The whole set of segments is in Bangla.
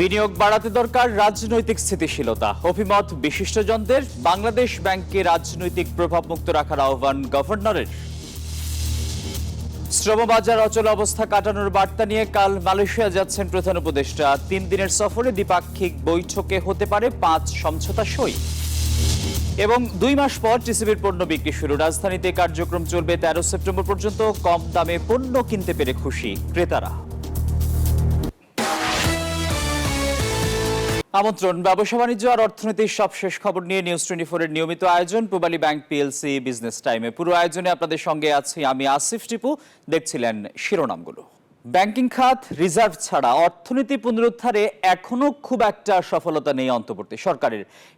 বিনিয়োগ বাড়াতে দরকার রাজনৈতিক স্থিতিশীলতা। অভিমত বিশিষ্টজনদের। বাংলাদেশ ব্যাংককে রাজনৈতিক প্রভাবমুক্ত রাখার আহ্বান গভর্নরের। শ্রমবাজার অচল অবস্থা কাটানোর বার্তা নিয়ে কাল মালয়েশিয়া যাচ্ছেন প্রধান উপদেষ্টা। 3 দিনের সফরে দ্বিপাক্ষিক বৈঠকে হতে পারে 5 সমঝোতা সই। এবং 2 মাস পর টিসিবির পণ্য বিক্রি শুরু। রাজধানীতে কার্যক্রম চলবে 13 সেপ্টেম্বর পর্যন্ত। কম দামে পণ্য কিনতে পেরে খুশি ক্রেতারা। আমন্ত্রণ। ব্যবসা বাণিজ্য আর অর্থনীতির সবশেষ খবর নিয়ে নিউজ 24 এর নিয়মিত আয়োজন পূবালী ব্যাংক পিএলসি বিজনেস টাইমে। পুরো আয়োজনে আপনাদের সঙ্গে আছি আমি আসিফ টিপু। দেখছিলেন শিরোনামগুলো। ব্যাংকিং খাত রিজার্ভ ছাড়া অর্থনীতি পুনরুদ্ধারে এখনো খুব একটা সফলতা নেই অন্তর্বর্তী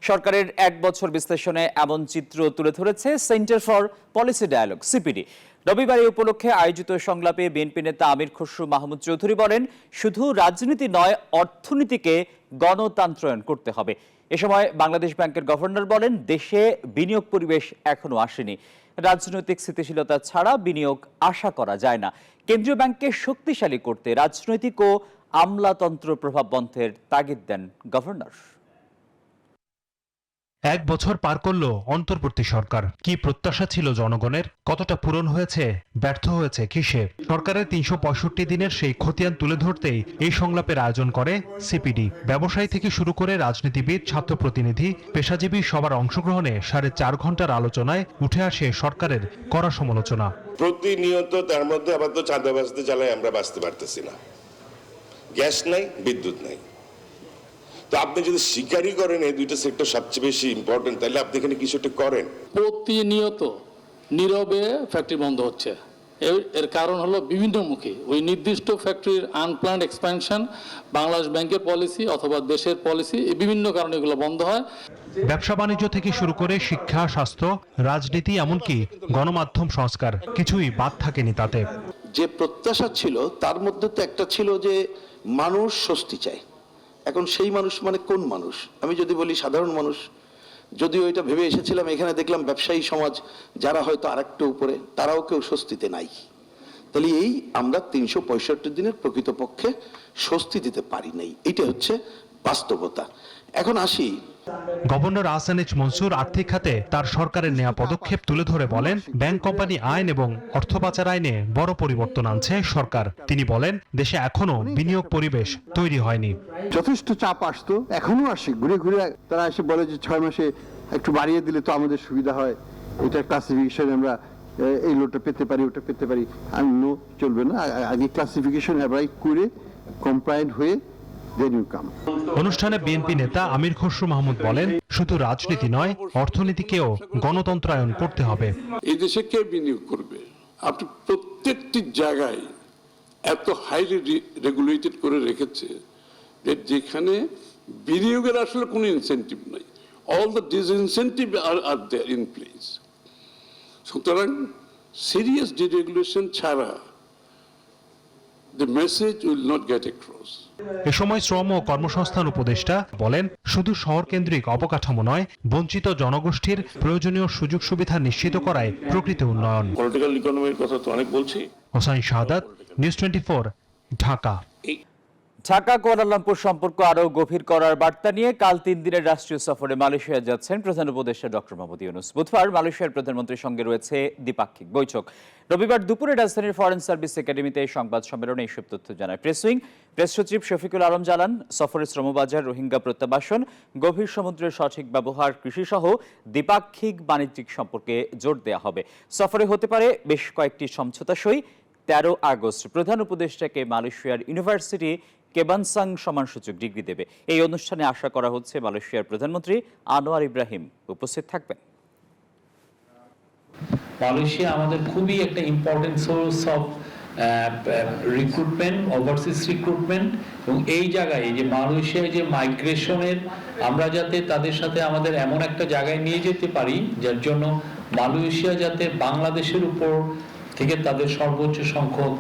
সরকারের 1 বছর বিশ্লেষণে এমন চিত্র তুলে ধরেছে Centre for Policy Dialogue CPD. রবিবার এই উপলক্ষে আয়োজিত সংলাপে বিএনপি নেতা আমির খসরু মাহমুদ চৌধুরী বলেন, শুধু রাজনীতি নয়, অর্থনীতিকে গণতান্ত্রায়ন করতে হবে। এ সময় বাংলাদেশ ব্যাংকের গভর্নর বলেন, দেশে বিনিয়োগ পরিবেশ এখনো আসেনি। রাজনৈতিক স্থিতিশীলতা ছাড়া বিনিয়োগ আশা করা যায় না। কেন্দ্রীয় ব্যাংককে শক্তিশালী করতে রাজনৈতিক ও আমলাতন্ত্র প্রভাব বন্ধের তাগিদ দেন গভর্নর। 1 বছর পার করল অন্তর্বর্তী সরকার। কি প্রত্যাশা ছিল জনগণের? কতটা পূরণ হয়েছে? ব্যর্থ হয়েছে কিসে? সরকারের 365 দিনের সেই খতিয়ান তুলে ধরতেই এই সংলাপের আয়োজন করে সিপিডি। ব্যবসায়ী থেকে শুরু করে রাজনীতিবিদ, ছাত্র প্রতিনিধি, পেশাজীবী সবার অংশগ্রহণে 4.5 ঘন্টার আলোচনায় উঠে আসে সরকারের কড়া সমালোচনা। প্রতিনিয়ত তার মধ্যে আবার তো চাঁদা বাঁচতে জ্বালায় আমরা বাঁচতে পারতেছি না। গ্যাস নাই, বিদ্যুৎ নাই। তো আপনি যদি স্বীকারই করেন এই দুইটা সেক্টর সবচেয়ে বেশি ইম্পর্টেন্ট, তাহলে আপনি এখানে কিছু একটা করেন। প্রতিনিয়ত নীরবে ফ্যাক্টরি বন্ধ হচ্ছে। এর কারণ হলো বিভিন্নমুখী। ওই নির্দিষ্ট ফ্যাক্টরির আনপ্ল্যান্ড এক্সপ্যানশন, বাংলাদেশ ব্যাংকের পলিসি অথবা দেশের পলিসি, এই বিভিন্ন কারণে এগুলো বন্ধ হয়। ব্যবসা বাণিজ্য থেকে শুরু করে শিক্ষা, স্বাস্থ্য, রাজনীতি, এমনকি গণমাধ্যম সংস্কার, কিছুই বাদ থাকেনি তাতে। যে প্রত্যাশা ছিল তার মধ্যে তো একটা ছিল যে মানুষ স্বস্তি চায়। এখন সেই মানুষ মানে কোন মানুষ? আমি যদি বলি সাধারণ মানুষ, যদিও এটা ভেবে এসেছিলাম, এখানে দেখলাম ব্যবসায়ী সমাজ যারা হয়তো আরেকটু উপরে, তারাও কেউ স্বস্তিতে নাই। তাহলে এই আমরা 365 দিনের প্রকৃতপক্ষে স্বস্তি দিতে পারি নাই, এটা হচ্ছে বাস্তবতা। এখন আসি, গভর্নর আহসান এইচ মনসুর আর্থিক খাতে তার সরকারের নেওয়া পদক্ষেপ তুলে ধরে বলেন, ব্যাংক কোম্পানি আইন এবং অর্থ পাচার আইনে বড় পরিবর্তন আনছে সরকার। তিনি বলেন, দেশে এখনো বিনিয়োগ পরিবেশ তৈরি হয়নি। যথেষ্ট চাপ আসতো, এখনো আসে। ঘুরে ঘুরে তারা এসে বলে যে 6 মাসে একটু বাড়িয়ে দিলে তো আমাদের সুবিধা হয়, এটা ক্লাসিফিকেশন আমরা এই লোটটা পেতে পারি, ওটা পেতে পারি। আর নো, চলবে না। আগে ক্লাসিফিকেশন অ্যাপ্লাই করে কমপ্লায়েন্ট হয়ে অনুষ্ঠানে বিএনপি নেতা আমির খসরু মাহমুদ বলেন, শুধু রাজনীতি নয়, অর্থনীতিকেও গণতন্ত্রায়ন করতে হবে। এই দেশে কে বিনিয়োগ করবে? আপনি প্রত্যেকটি জায়গায় এত হাইলি রেগুলেটেড করে রেখেছে যে যেখানে বিনিয়োগের আসলে কোনো ইনসেন্টিভ নাই। All the disincentive are there in place. সুতরাং সিরিয়াস ডিরেগুলেশন ছাড়া the message will not get across. এ সময় শ্রম ও কর্মসংস্থান উপদেষ্টা বলেন, শুধু শহর কেন্দ্রিক অবকাঠামো নয়, বঞ্চিত জনগোষ্ঠীর প্রয়োজনীয় সুযোগ সুবিধা নিশ্চিত করায় প্রকৃত উন্নয়ন। পলিটিক্যাল ইকোনমির কথা তো অনেক বলছি। হোসাইন শাহাদাত, নিউজ 24, ঢাকা। ঢাকা কুয়ালালামপুর সম্পর্ক আরও গভীর করার বার্তা নিয়ে কাল 3 দিনের রাষ্ট্রীয় সফরে মালয়েশিয়া যাচ্ছেন প্রধান উপদেষ্টা ডক্টর মোহাম্মদ ইউনূস। বুধবার মালয়েশিয়ার প্রধানমন্ত্রীর সঙ্গে রয়েছে দ্বিপাক্ষিক বৈঠক। রবিবার দুপুরে রাজধানীর ফরেন সার্ভিস একাডেমিতে সংবাদ সম্মেলনে এইসব তথ্য জানায় প্রেস উইং। প্রেস সচিব শফিকুল আলম জানান, সফরে শ্রমবাজার, রোহিঙ্গা প্রত্যাবাসন, গভীর সমুদ্রের সঠিক ব্যবহার, কৃষিসহ দ্বিপাক্ষিক বাণিজ্যিক সম্পর্কে জোর দেওয়া হবে। সফরে হতে পারে বেশ কয়েকটি সমঝোতা সই। 13 আগস্ট প্রধান উপদেষ্টাকে মালয়েশিয়ার ইউনিভার্সিটি কেবানসাং সম্মানসূচক ডিগ্রি দেবে। এই অনুষ্ঠানে আশা করা হচ্ছে মালয়েশিয়ার প্রধানমন্ত্রী আনোয়ার ইব্রাহিম উপস্থিত থাকবেন। মালয়েশিয়া আমাদের খুবই একটা important source of recruitment, overseas recruitment, এবং এই জায়গায় যে মালয়েশিয়ায় যে মাইগ্রেশনের আমরা যাতে তাদের সাথে আমাদের এমন একটা জায়গায় নিয়ে যেতে পারি যার জন্য মালয়েশিয়া যাতে বাংলাদেশের উপর থেকে তাদের সর্বোচ্চ সংখ্যক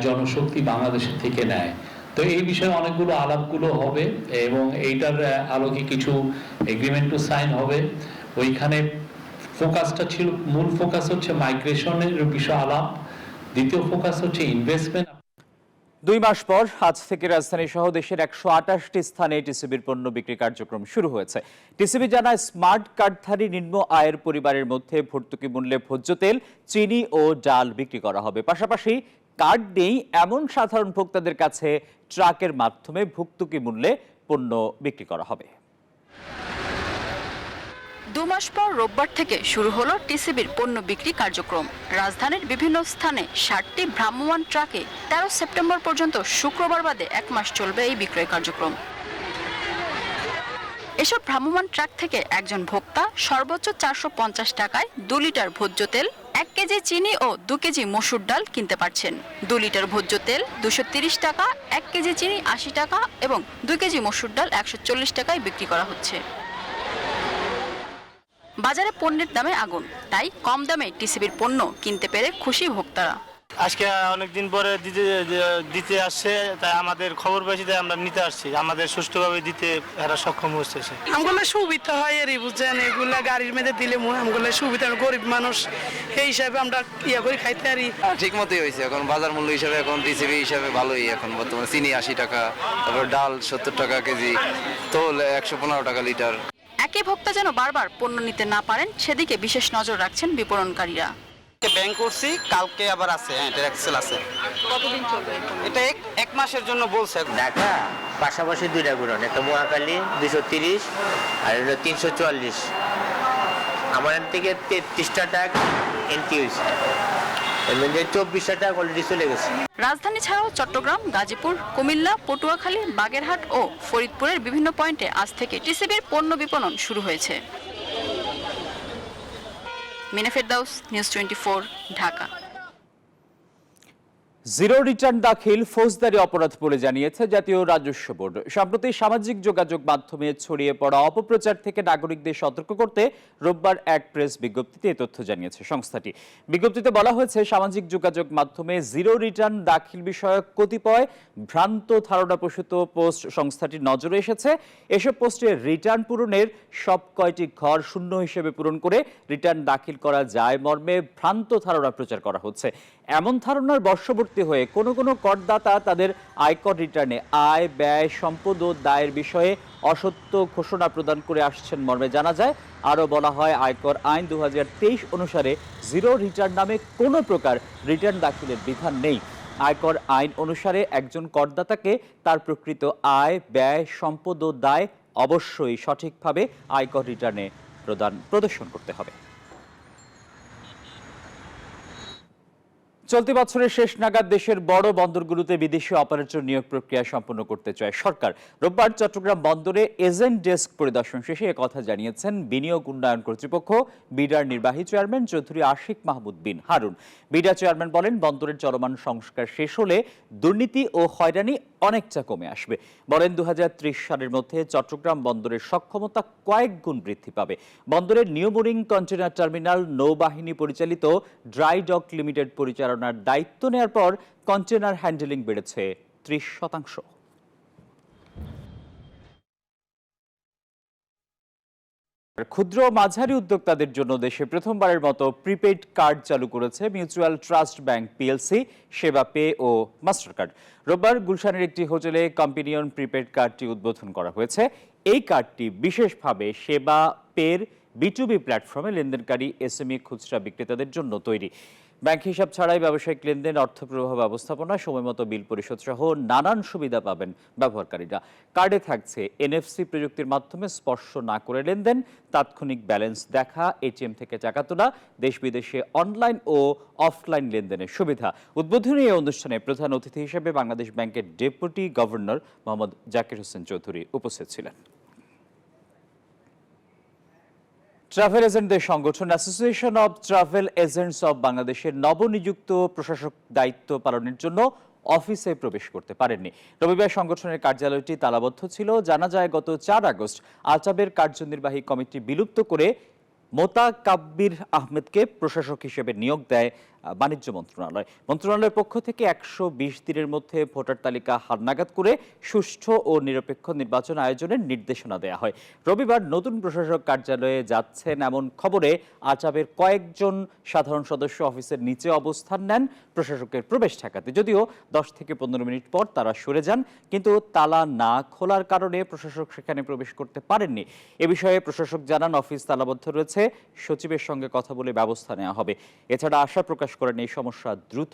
জনশক্তি বাংলাদেশের থেকে নেয়। তো এই বিষয়ে অনেকগুলো আলাপগুলো হবে এবং এইটার আলোকে কিছু এগ্রিমেন্টও সাইন হবে। ওইখানে ফোকাসটা ছিল, মূল ফোকাস হচ্ছে মাইগ্রেশনের বিষয় আলাপ, দ্বিতীয় ফোকাস হচ্ছে ইনভেস্টমেন্ট। 2 মাস পর আজ থেকে রাজধানী সহ দেশের 128টি স্থানে টিসিবির পণ্য বিক্রি কার্যক্রম শুরু হয়েছে। টিসিবি জানায়, স্মার্ট কার্ডধারী নিম্ন আয়ের পরিবারের মধ্যে ভর্তুকি মূল্যে ভোজ্য তেল, চিনি ও ডাল বিক্রি করা হবে। পাশাপাশি কার্ড নেই এমন সাধারণ ভোক্তাদের কাছে ট্রাকের মাধ্যমে ভর্তুকি মূল্যে পণ্য বিক্রি করা হবে। 2 মাস পর রোববার থেকে শুরু হলো টিসিবির পণ্য বিক্রি কার্যক্রম। রাজধানীর বিভিন্ন স্থানে 60টি ভ্রাম্যমাণ ট্রাকে 13 সেপ্টেম্বর পর্যন্ত শুক্রবার বাদে 1 মাস চলবে এই বিক্রয় কার্যক্রম। এসব ভ্রাম্যমাণ ট্রাক থেকে একজন ভোক্তা সর্বোচ্চ 450 টাকায় 2 লিটার ভোজ্য তেল, 1 কেজি চিনি ও 2 কেজি মসুর ডাল কিনতে পারছেন। 2 লিটার ভোজ্য তেল 230 টাকা, 1 কেজি চিনি 80 টাকা এবং 2 কেজি মসুর ডাল 140 টাকায় বিক্রি করা হচ্ছে। বাজারে পণ্যের দামে আগুন, তাই কম দামে টিসিবির পণ্য কিনতে পেরে খুশি ভোক্তারা। আজকে অনেকদিন পরে দিতে আসছে, তাই আমাদের খবর পেয়েছি, তাই আমরা নিতে আসছি। আমাদের সুষ্ঠুভাবে দিতে এরা সক্ষম হচ্ছে। আমগুলো সুবিধা হয় এরই, বুঝছেন, এগুলা গাড়ির মধ্যে দিলে আমগুলো সুবিধা, গরিব মানুষ এই হিসাবে আমরা ইয়া করে খাইতে পারি। ঠিক মতোই হয়েছে। এখন বাজার মূল্য হিসাবে এখন টিসিবি হিসাবে ভালোই। এখন বর্তমানে চিনি 80 টাকা, তারপর ডাল 70 টাকা কেজি, তোল 115 টাকা লিটার। একই ভোক্তা যেন বারবার পণ্য নিতে না পারেন সেদিকে বিশেষ নজর রাখছেন বিপণনকারীরা। ব্যাংক করছি, কালকে আবার আছে, এটা এক্সেল আছে। কতদিন চলবে এটা 1 মাসের জন্য বলছে। ঢাকা পাশাপাশি 2টা গুণন, একটা মহাকালী 230 আর 344। আমার থেকে 33টা টাকা এন্ট্রি হয়েছে, এর মধ্যে 24টা টাকা অলরেডি চলে গেছে। রাজধানী ছাড়াও চট্টগ্রাম, গাজীপুর, কুমিল্লা, পটুয়াখালী, বাগেরহাট ও ফরিদপুরের বিভিন্ন পয়েন্টে আজ থেকে টিসিবির পণ্য বিপণন শুরু হয়েছে। মিনা ফেরদাউস, নিউজ 24, ঢাকা। জিরো রিটার্ন দাখিল ফৌজদারি অপরাধ বলে জানিয়েছে জাতীয় রাজস্ব বোর্ড। সম্প্রতি সামাজিক যোগাযোগ মাধ্যমে ছড়িয়ে পড়া অপপ্রচার থেকে নাগরিকদের সতর্ক করতে রোববার এক প্রেস বিজ্ঞপ্তিতে এই তথ্য জানিয়েছে সংস্থাটি। বিজ্ঞপ্তিতে বলা হয়েছে, সামাজিক যোগাযোগ মাধ্যমে জিরো রিটার্ন দাখিল বিষয়ক কতিপয় ভ্রান্ত ধারণাপ্রসূত পোস্ট সংস্থাটির নজরে এসেছে। এসব পোস্টে রিটার্ন পূরণের সব কয়টি ঘর শূন্য হিসেবে পূরণ করে রিটার্ন দাখিল করা যায় মর্মে ভ্রান্ত ধারণা প্রচার করা হচ্ছে। এমন ধারণার বশবর্তী হয়ে কোনো কোনো করদাতা তাদের আয়কর রিটার্নে আয়, ব্যয়, সম্পদ ও দায়ের বিষয়ে অসত্য ঘোষণা প্রদান করে আসছেন মর্মে জানা যায়। আরও বলা হয়, আয়কর আইন 2023 অনুসারে জিরো রিটার্ন নামে কোনো প্রকার রিটার্ন দাখিলের বিধান নেই। আয়কর আইন অনুসারে একজন করদাতাকে তার প্রকৃত আয়, ব্যয়, সম্পদ ও দায় অবশ্যই সঠিকভাবে আয়কর রিটার্নে প্রদর্শন করতে হবে। চলতি বছরের শেষ নাগাদ দেশের বড় বন্দরগুলোতে বিদেশি অপারেটর নিয়োগ প্রক্রিয়া সম্পন্ন করতে চায় সরকার। রোববার চট্টগ্রাম বন্দরে এজেন্ট ডেস্ক পরিদর্শন শেষে একথা জানিয়েছেন বিনিয়োগ উন্নয়ন কর্তৃপক্ষ বিডার নির্বাহী চেয়ারম্যান চৌধুরী আশিক মাহমুদ বিন হারুন। বিডা চেয়ারম্যান বলেন, বন্দরের চলমান সংস্কার শেষ হলে দুর্নীতি ও হয়রানি অনেকটা কমে আসবে। বলেন, 2030 সালের মধ্যে চট্টগ্রাম বন্দরের সক্ষমতা কয়েক গুণ বৃদ্ধি পাবে। বন্দরের নিউ মোরিং কন্টেনার টার্মিনাল নৌবাহিনী পরিচালিত ড্রাই ডক লিমিটেড পরিচালনার দায়িত্ব নেওয়ার পর কন্টেনার হ্যান্ডেলিং বেড়েছে 30%। ক্ষুদ্র মাঝারি উদ্যোক্তাদের জন্য দেশে প্রথমবারের মতো প্রিপেইড কার্ড চালু করেছে মিউচুয়াল ট্রাস্ট ব্যাংক পিএলসি, সেবা পে ও মাস্টার কার্ড। রোববার গুলশানের একটি হোটেলে কম্পিনিয়ন প্রিপেইড কার্ডটি উদ্বোধন করা হয়েছে। এই কার্ডটি বিশেষভাবে সেবা পের B2B প্ল্যাটফর্মে লেনদেনকারী এসএমই খুচরা বিক্রেতাদের জন্য তৈরি। ব্যাংক হিসাব ছাড়াই ব্যবসায়িক লেনদেন, অর্থপ্রবাহ ব্যবস্থাপনা, সময়মতো বিল পরিশোধ সহ নানান সুবিধা পাবেন ব্যবহারকারীরা। কার্ডে থাকছে এনএফসি প্রযুক্তির মাধ্যমে স্পর্শ না করে লেনদেন, তাৎক্ষণিক ব্যালেন্স দেখা, এটিএম থেকে টাকা তোলা, দেশ বিদেশে অনলাইন ও অফলাইন লেনদেনের সুবিধা। উদ্বোধনী এই অনুষ্ঠানে প্রধান অতিথি হিসেবে বাংলাদেশ ব্যাংকের ডেপুটি গভর্নর মোহাম্মদ জাকির হোসেন চৌধুরী উপস্থিত ছিলেন। ট্রাভেল এজেন্টদের সংগঠন association of travel agents of বাংলাদেশের নবনিযুক্ত প্রশাসক দায়িত্ব পালনের জন্য অফিসে প্রবেশ করতে পারেননি। রবিবার সংগঠনের কার্যালয়টি তালাবদ্ধ ছিল। জানা যায়, গত 4 আগস্ট আচাবের কার্যনির্বাহী কমিটি বিলুপ্ত করে মোতাকাব্বির আহমেদকে প্রশাসক হিসেবে নিয়োগ দেয় বাণিজ্য মন্ত্রণালয়ের পক্ষ থেকে 120 দিনের মধ্যে ভোটার তালিকা হালনাগাদ করে সুষ্ঠু ও নিরপেক্ষ নির্বাচন আয়োজনের নির্দেশনা দেওয়া হয়। রবিবার নতুন প্রশাসক কার্যালয়ে যাচ্ছেন এমন খবরে আচাবের কয়েকজন সাধারণ সদস্য অফিসের নিচে অবস্থান নেন প্রশাসকের প্রবেশ ঠেকাতে। যদিও 10 থেকে 15 মিনিট পর তারা সরে যান, কিন্তু তালা না খোলার কারণে প্রশাসক সেখানে প্রবেশ করতে পারেননি। এ বিষয়ে প্রশাসক জানান, অফিস তালাবদ্ধ রয়েছে, সচিবের সঙ্গে কথা বলে ব্যবস্থা নেওয়া হবে। এছাড়া আশা প্রকাশ করেন এই সমস্যা দ্রুত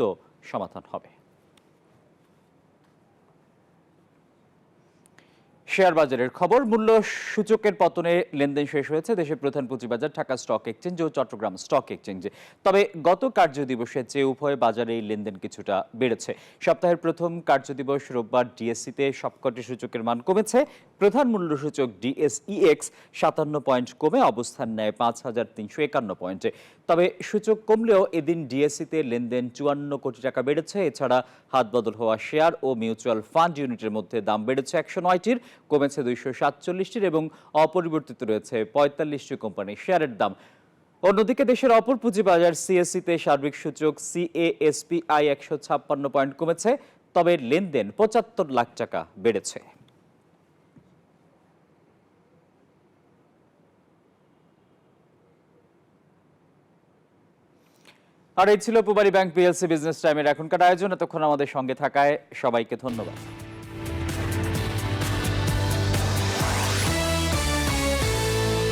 সমাধান হবে। শেয়ার বাজারের খবর। মূল্য সূচকের পতনে লেনদেন শেষ হয়েছে দেশের প্রধান পুঁজিবাজার ঢাকা স্টক এক্সচেঞ্জ ও চট্টগ্রাম স্টক এক্সচেঞ্জে। তবে গত কার্যদিবসের চেয়ে উভয় বাজারে লেনদেন কিছুটা বেড়েছে। সপ্তাহের প্রথম কার্যদিবস রোববার ডিএসসিতে সবকটি সূচকের মান কমেছে। প্রধান মূল্য সূচক ডিএসইএক্স 57 পয়েন্ট কমে অবস্থান নেয় 5351 পয়েন্টে। তবে সূচক কমলেও এদিন ডিএসসিতে লেনদেন 54 কোটি টাকা বেড়েছে। এছাড়া হাতবদল হওয়া শেয়ার ও মিউচুয়াল ফান্ড ইউনিটের মধ্যে দাম বেড়েছে 109টির, কমেছে 247টির এবং অপরিবর্তিত রয়েছে 45টি কোম্পানির শেয়ারের দাম। অন্যদিকে দেশের অপর পুঁজিবাজার সিএসসিতে সার্বিক সূচক সিএএসপিআই 156 পয়েন্ট কমেছে, তবে লেনদেন 75 লাখ টাকা বেড়েছে। আর এই ছিল পূবালী ব্যাংক পিএলসি বিজনেস টাইমের এখনকার আয়োজন। এতক্ষণ আমাদের সঙ্গে থাকায় সবাইকে ধন্যবাদ।